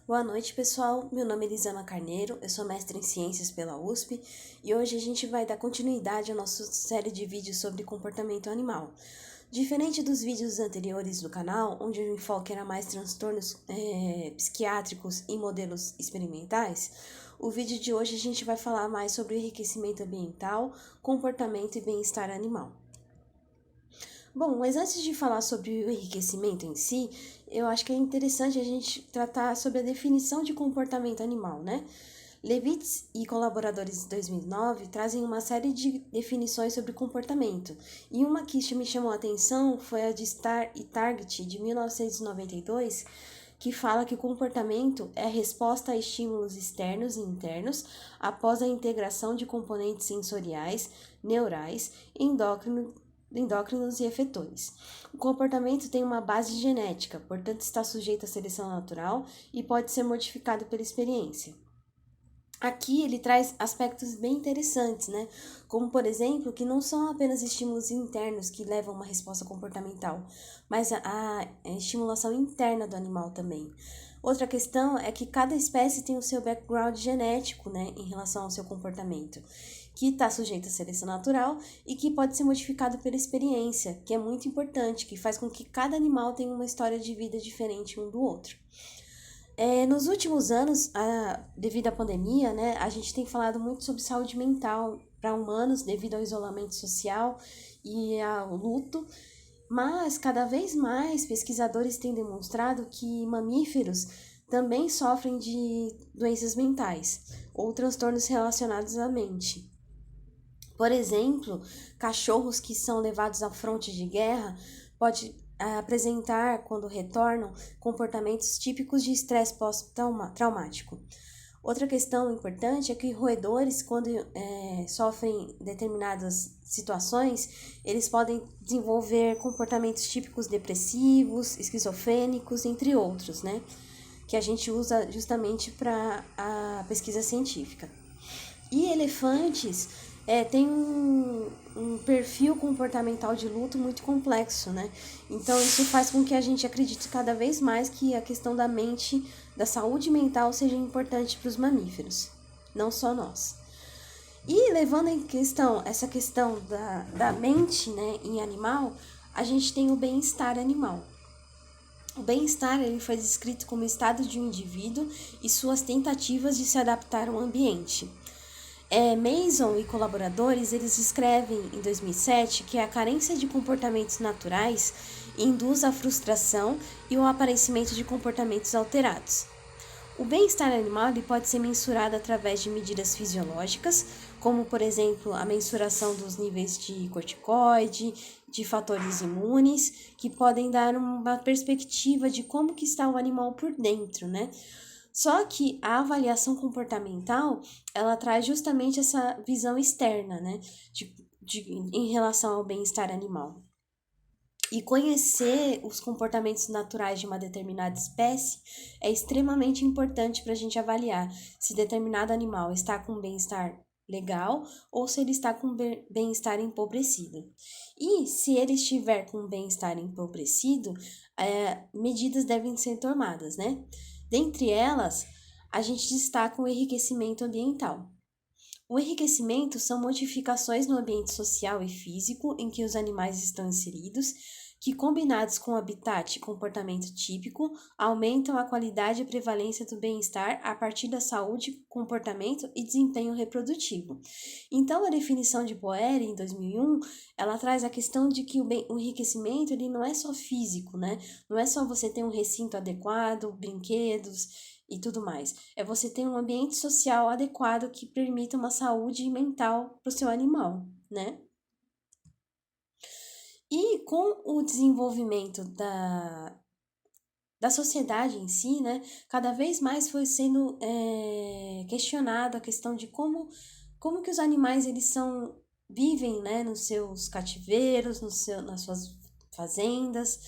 Boa noite, pessoal. Meu nome é Elisama Carneiro, eu sou mestre em Ciências pela USP e hoje a gente vai dar continuidade à nossa série de vídeos sobre comportamento animal. Diferente dos vídeos anteriores do canal, onde o enfoque era mais transtornos psiquiátricos e modelos experimentais, o vídeo de hoje a gente vai falar mais sobre o enriquecimento ambiental, comportamento e bem-estar animal. Bom, mas antes de falar sobre o enriquecimento em si, eu acho que é interessante a gente tratar sobre a definição de comportamento animal, né? Levitz e colaboradores de 2009 trazem uma série de definições sobre comportamento, e uma que me chamou a atenção foi a de Starr e Target, de 1992, que fala que o comportamento é a resposta a estímulos externos e internos após a integração de componentes sensoriais, neurais, endócrinos e efetores. O comportamento tem uma base genética, portanto está sujeito à seleção natural e pode ser modificado pela experiência. Aqui ele traz aspectos bem interessantes, né? Como, por exemplo, que não são apenas estímulos internos que levam a uma resposta comportamental, mas a estimulação interna do animal também. Outra questão é que cada espécie tem o seu background genético, né, em relação ao seu comportamento, que está sujeito à seleção natural e que pode ser modificado pela experiência, que é muito importante, que faz com que cada animal tenha uma história de vida diferente um do outro. Nos últimos anos, devido à pandemia, né, a gente tem falado muito sobre saúde mental para humanos devido ao isolamento social e ao luto, mas cada vez mais pesquisadores têm demonstrado que mamíferos também sofrem de doenças mentais ou transtornos relacionados à mente. Por exemplo, cachorros que são levados à fronte de guerra podem apresentar, quando retornam, comportamentos típicos de estresse pós-traumático. Outra questão importante é que roedores, quando sofrem determinadas situações, eles podem desenvolver comportamentos típicos depressivos, esquizofrênicos, entre outros, né? Que a gente usa justamente para a pesquisa científica. E elefantes têm um perfil comportamental de luto muito complexo, né? Então isso faz com que a gente acredite cada vez mais que a questão da mente, da saúde mental seja importante para os mamíferos, não só nós. E levando em questão essa questão da mente, né, em animal, a gente tem o bem-estar animal. O bem-estar ele foi descrito como estado de um indivíduo e suas tentativas de se adaptar ao ambiente. Mason e colaboradores, eles escrevem em 2007 que a carência de comportamentos naturais induz a frustração e o aparecimento de comportamentos alterados. O bem-estar animal ele pode ser mensurado através de medidas fisiológicas, como, por exemplo, a mensuração dos níveis de corticoide, de fatores imunes, que podem dar uma perspectiva de como que está o animal por dentro, né? Só que a avaliação comportamental, ela traz justamente essa visão externa, né, em relação ao bem-estar animal. E conhecer os comportamentos naturais de uma determinada espécie é extremamente importante para a gente avaliar se determinado animal está com bem-estar legal ou se ele está com bem-estar empobrecido. E se ele estiver com bem-estar empobrecido, medidas devem ser tomadas, né? Dentre elas, a gente destaca o enriquecimento ambiental. O enriquecimento são modificações no ambiente social e físico em que os animais estão inseridos, que, combinados com o habitat e comportamento típico, aumentam a qualidade e prevalência do bem-estar a partir da saúde, comportamento e desempenho reprodutivo. Então, a definição de Boer, em 2001, ela traz a questão de que o enriquecimento ele não é só físico, né? Não é só você ter um recinto adequado, brinquedos e tudo mais. É você ter um ambiente social adequado que permita uma saúde mental para o seu animal, né? E com o desenvolvimento da sociedade em si, né, cada vez mais foi sendo questionado a questão de como que os animais eles vivem, né, nos seus cativeiros, nas suas fazendas.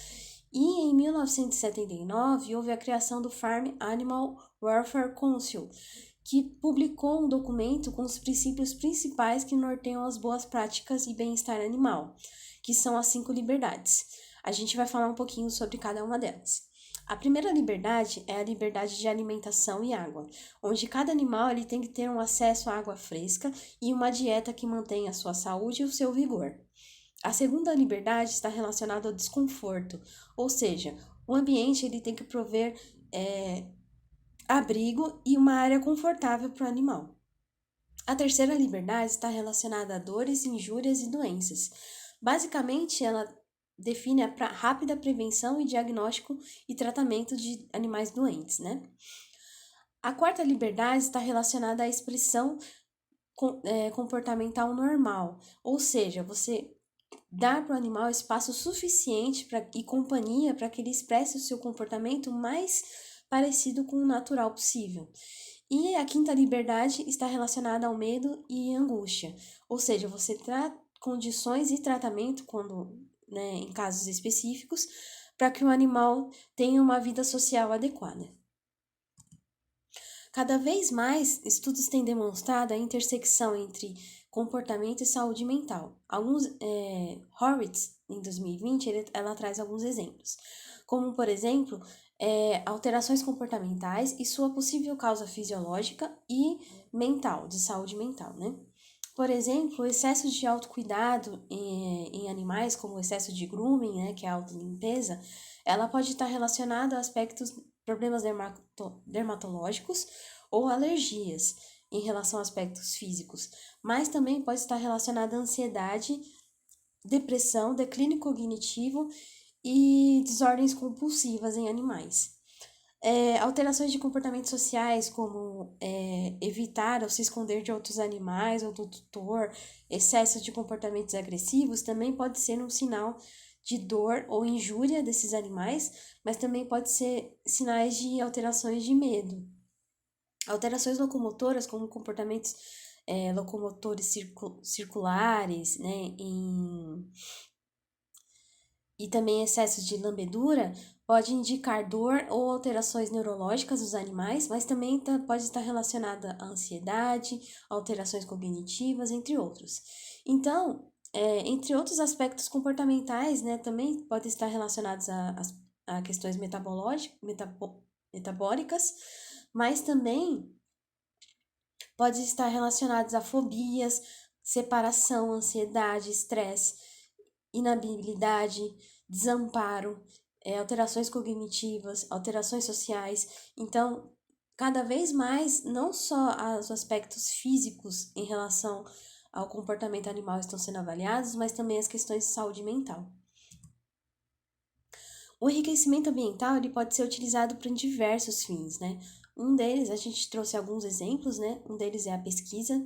E em 1979 houve a criação do Farm Animal Welfare Council, que publicou um documento com os princípios principais que norteiam as boas práticas e bem-estar animal, que são as 5 liberdades. A gente vai falar um pouquinho sobre cada uma delas. A primeira liberdade é a liberdade de alimentação e água, onde cada animal ele tem que ter um acesso à água fresca e uma dieta que mantenha a sua saúde e o seu vigor. A segunda liberdade está relacionada ao desconforto, ou seja, o ambiente ele tem que prover abrigo e uma área confortável para o animal. A terceira liberdade está relacionada a dores, injúrias e doenças. Basicamente, ela define a rápida prevenção e diagnóstico e tratamento de animais doentes, né? A quarta liberdade está relacionada à expressão comportamental normal, ou seja, você dar para o animal espaço suficiente e companhia para que ele expresse o seu comportamento mais parecido com o natural possível. E a quinta liberdade está relacionada ao medo e angústia, ou seja, você traz condições e tratamento quando, né, em casos específicos, para que o animal tenha uma vida social adequada. Cada vez mais, estudos têm demonstrado a intersecção entre comportamento e saúde mental. Horwitz, em 2020, ela traz alguns exemplos, como, por exemplo, alterações comportamentais e sua possível causa fisiológica e mental, de saúde mental, né? Por exemplo, o excesso de autocuidado em animais, como o excesso de grooming, né, que é a autolimpeza, ela pode estar relacionada a problemas dermatológicos ou alergias em relação a aspectos físicos, mas também pode estar relacionada a ansiedade, depressão, declínio cognitivo e desordens compulsivas em animais. Alterações de comportamentos sociais, como evitar ou se esconder de outros animais ou do tutor, excesso de comportamentos agressivos, também pode ser um sinal de dor ou injúria desses animais, mas também pode ser sinais de alterações de medo. Alterações locomotoras, como comportamentos locomotores circulares, né, e também excesso de lambedura, pode indicar dor ou alterações neurológicas dos animais, mas também pode estar relacionada à ansiedade, alterações cognitivas, entre outros. Então, entre outros aspectos comportamentais, né, também podem estar relacionados a questões metabólicas, mas também pode estar relacionados a fobias, separação, ansiedade, estresse, inabilidade, desamparo, alterações cognitivas, alterações sociais. Então, cada vez mais, não só os aspectos físicos em relação ao comportamento animal estão sendo avaliados, mas também as questões de saúde mental. O enriquecimento ambiental ele pode ser utilizado para diversos fins, né? Um deles, a gente trouxe alguns exemplos, né? Um deles é a pesquisa,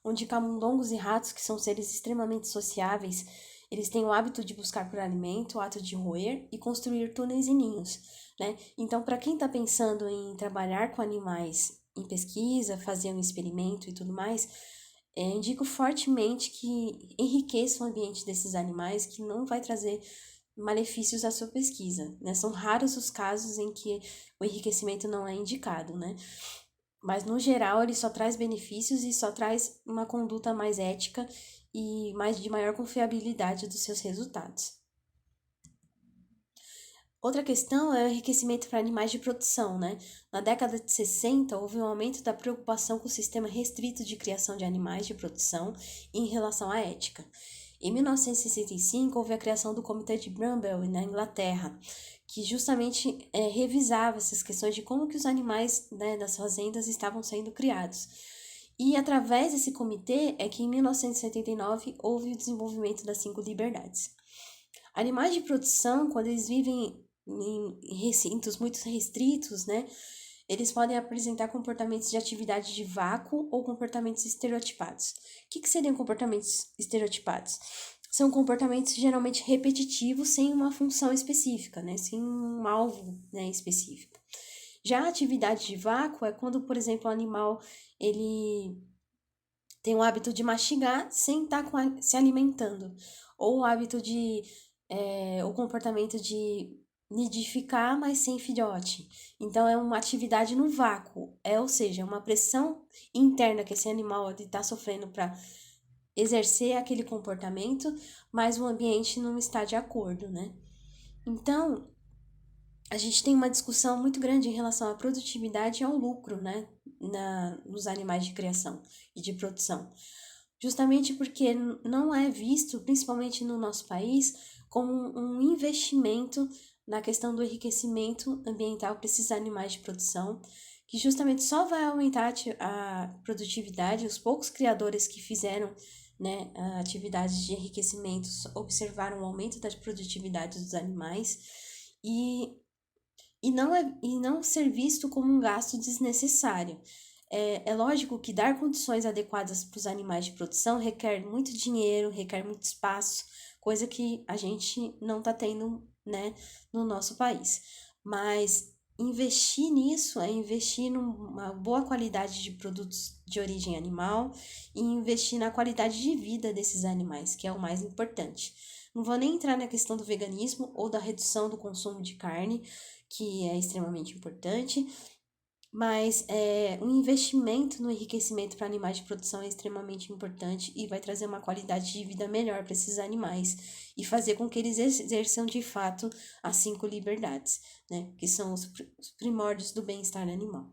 onde camundongos e ratos, que são seres extremamente sociáveis, eles têm o hábito de buscar por alimento, o ato de roer e construir túneis e ninhos, né? Então, para quem está pensando em trabalhar com animais em pesquisa, fazer um experimento e tudo mais, indico fortemente que enriqueça o ambiente desses animais, que não vai trazer malefícios à sua pesquisa, né? São raros os casos em que o enriquecimento não é indicado, né? Mas, no geral, ele só traz benefícios e só traz uma conduta mais ética e de maior confiabilidade dos seus resultados. Outra questão é o enriquecimento para animais de produção, né? Na década de 60, houve um aumento da preocupação com o sistema restrito de criação de animais de produção em relação à ética. Em 1965, houve a criação do Comitê de Bramwell na Inglaterra, que justamente revisava essas questões de como que os animais, né, das fazendas estavam sendo criados. E através desse comitê é que em 1979 houve o desenvolvimento das 5 liberdades. Animais de produção, quando eles vivem em recintos muito restritos, né, eles podem apresentar comportamentos de atividade de vácuo ou comportamentos estereotipados. O que seriam comportamentos estereotipados? São comportamentos geralmente repetitivos, sem uma função específica, né? Sem um alvo, né, específico. Já a atividade de vácuo é quando, por exemplo, o animal ele tem o hábito de mastigar sem estar se alimentando, ou o hábito o comportamento de nidificar, mas sem filhote. Então, é uma atividade no vácuo, ou seja, uma pressão interna que esse animal está sofrendo para exercer aquele comportamento, mas o ambiente não está de acordo, né? Então, a gente tem uma discussão muito grande em relação à produtividade e ao lucro, né, nos animais de criação e de produção. Justamente porque não é visto, principalmente no nosso país, como um investimento na questão do enriquecimento ambiental para esses animais de produção, que justamente só vai aumentar a produtividade. Os poucos criadores que fizeram, né, atividades de enriquecimento observaram o aumento da produtividade dos animais e e não ser visto como um gasto desnecessário. É lógico que dar condições adequadas para os animais de produção requer muito dinheiro, requer muito espaço, coisa que a gente não está tendo, né, no nosso país. Mas investir nisso é investir numa boa qualidade de produtos de origem animal e investir na qualidade de vida desses animais, que é o mais importante. Não vou nem entrar na questão do veganismo ou da redução do consumo de carne, que é extremamente importante, mas um investimento no enriquecimento para animais de produção é extremamente importante e vai trazer uma qualidade de vida melhor para esses animais e fazer com que eles exerçam de fato as 5 liberdades, né, que são os primórdios do bem-estar animal.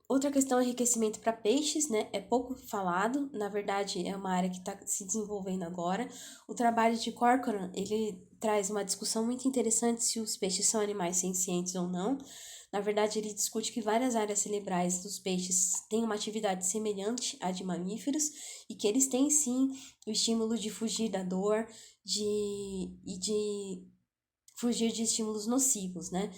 Outra questão é enriquecimento para peixes, né? É pouco falado, na verdade é uma área que está se desenvolvendo agora. O trabalho de Corcoran, ele traz uma discussão muito interessante se os peixes são animais sencientes ou não. Na verdade, ele discute que várias áreas cerebrais dos peixes têm uma atividade semelhante à de mamíferos e que eles têm sim o estímulo de fugir da dor e de fugir de estímulos nocivos, né?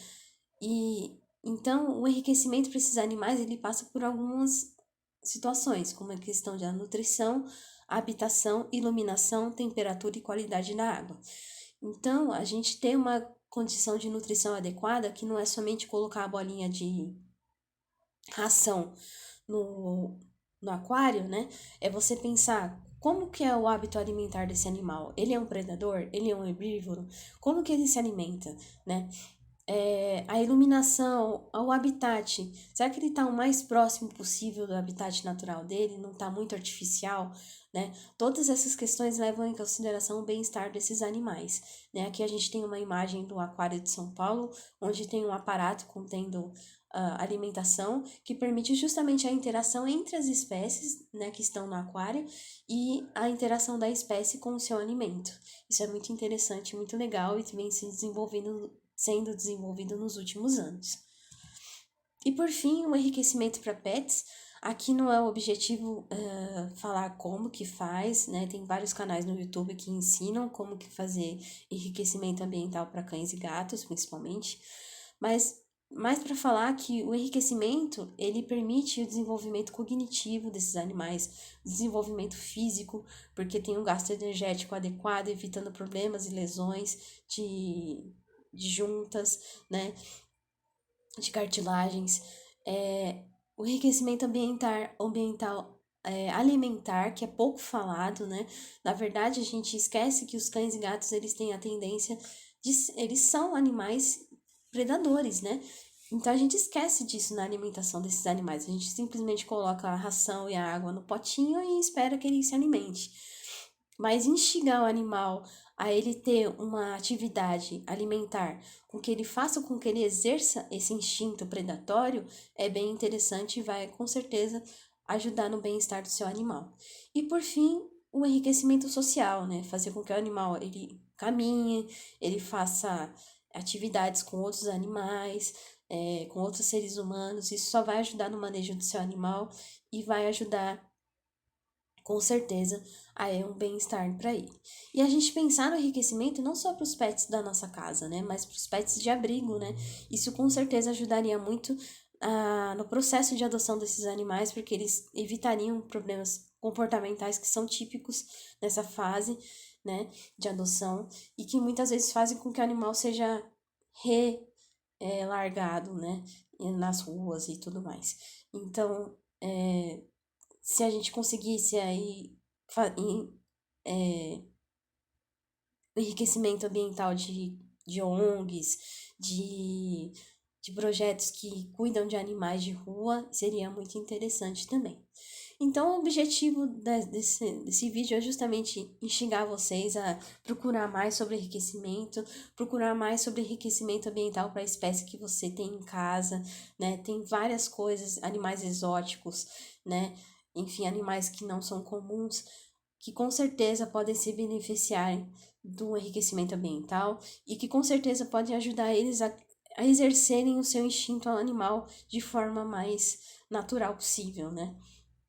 E então o enriquecimento para esses animais ele passa por algumas situações, como a questão da nutrição, habitação, iluminação, temperatura e qualidade da água. Então, a gente tem uma condição de nutrição adequada que não é somente colocar a bolinha de ração no, no aquário, né? É você pensar como que é o hábito alimentar desse animal. Ele é um predador? Ele é um herbívoro? Como que ele se alimenta, né? A iluminação, o habitat. Será que ele está o mais próximo possível do habitat natural dele? Não está muito artificial, né? Todas essas questões levam em consideração o bem-estar desses animais, né? Aqui a gente tem uma imagem do Aquário de São Paulo, onde tem um aparato contendo alimentação que permite justamente a interação entre as espécies, né, que estão no aquário e a interação da espécie com o seu alimento. Isso é muito interessante, muito legal e vem sendo desenvolvido nos últimos anos. E por fim, o enriquecimento para pets. Aqui não é o objetivo falar como que faz, né? Tem vários canais no YouTube que ensinam como que fazer enriquecimento ambiental para cães e gatos, principalmente. Mas mais para falar que o enriquecimento, ele permite o desenvolvimento cognitivo desses animais, desenvolvimento físico, porque tem um gasto energético adequado, evitando problemas e lesões de juntas, né? De cartilagens, o enriquecimento alimentar, que é pouco falado, né? Na verdade, a gente esquece que os cães e gatos, eles têm a tendência eles são animais predadores, né? Então a gente esquece disso na alimentação desses animais. A gente simplesmente coloca a ração e a água no potinho e espera que ele se alimente. Mas instigar o animal a ele ter uma atividade alimentar com que ele faça com que ele exerça esse instinto predatório é bem interessante e vai com certeza ajudar no bem-estar do seu animal. E por fim, o enriquecimento social, né? Fazer com que o animal ele caminhe, ele faça atividades com outros animais, com outros seres humanos. Isso só vai ajudar no manejo do seu animal e vai ajudar com certeza, aí é um bem-estar para ele. E a gente pensar no enriquecimento não só para os pets da nossa casa, né, mas para os pets de abrigo, né? Isso com certeza ajudaria muito no processo de adoção desses animais, porque eles evitariam problemas comportamentais que são típicos nessa fase, né, de adoção e que muitas vezes fazem com que o animal seja largado, né, nas ruas e tudo mais. Então, se a gente conseguisse aí é, enriquecimento ambiental de ONGs, de projetos que cuidam de animais de rua, seria muito interessante também. Então, o objetivo desse vídeo é justamente instigar vocês a procurar mais sobre enriquecimento, procurar mais sobre enriquecimento ambiental para a espécie que você tem em casa, né? Tem várias coisas, animais exóticos, né? Enfim, animais que não são comuns, que com certeza podem se beneficiar do enriquecimento ambiental e que com certeza podem ajudar eles a exercerem o seu instinto animal de forma mais natural possível, né?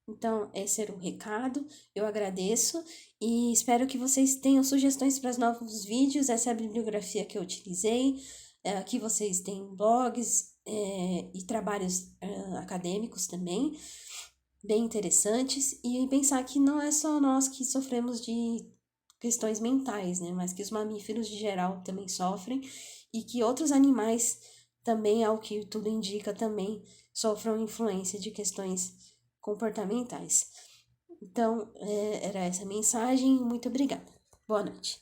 Então, esse era o recado. Eu agradeço e espero que vocês tenham sugestões para os novos vídeos. Essa é a bibliografia que eu utilizei. Aqui vocês têm blogs e trabalhos acadêmicos também, bem interessantes. E pensar que não é só nós que sofremos de questões mentais, né? Mas que os mamíferos de geral também sofrem e que outros animais também, ao que tudo indica, também sofram influência de questões comportamentais. Então, era essa a mensagem. Muito obrigada. Boa noite.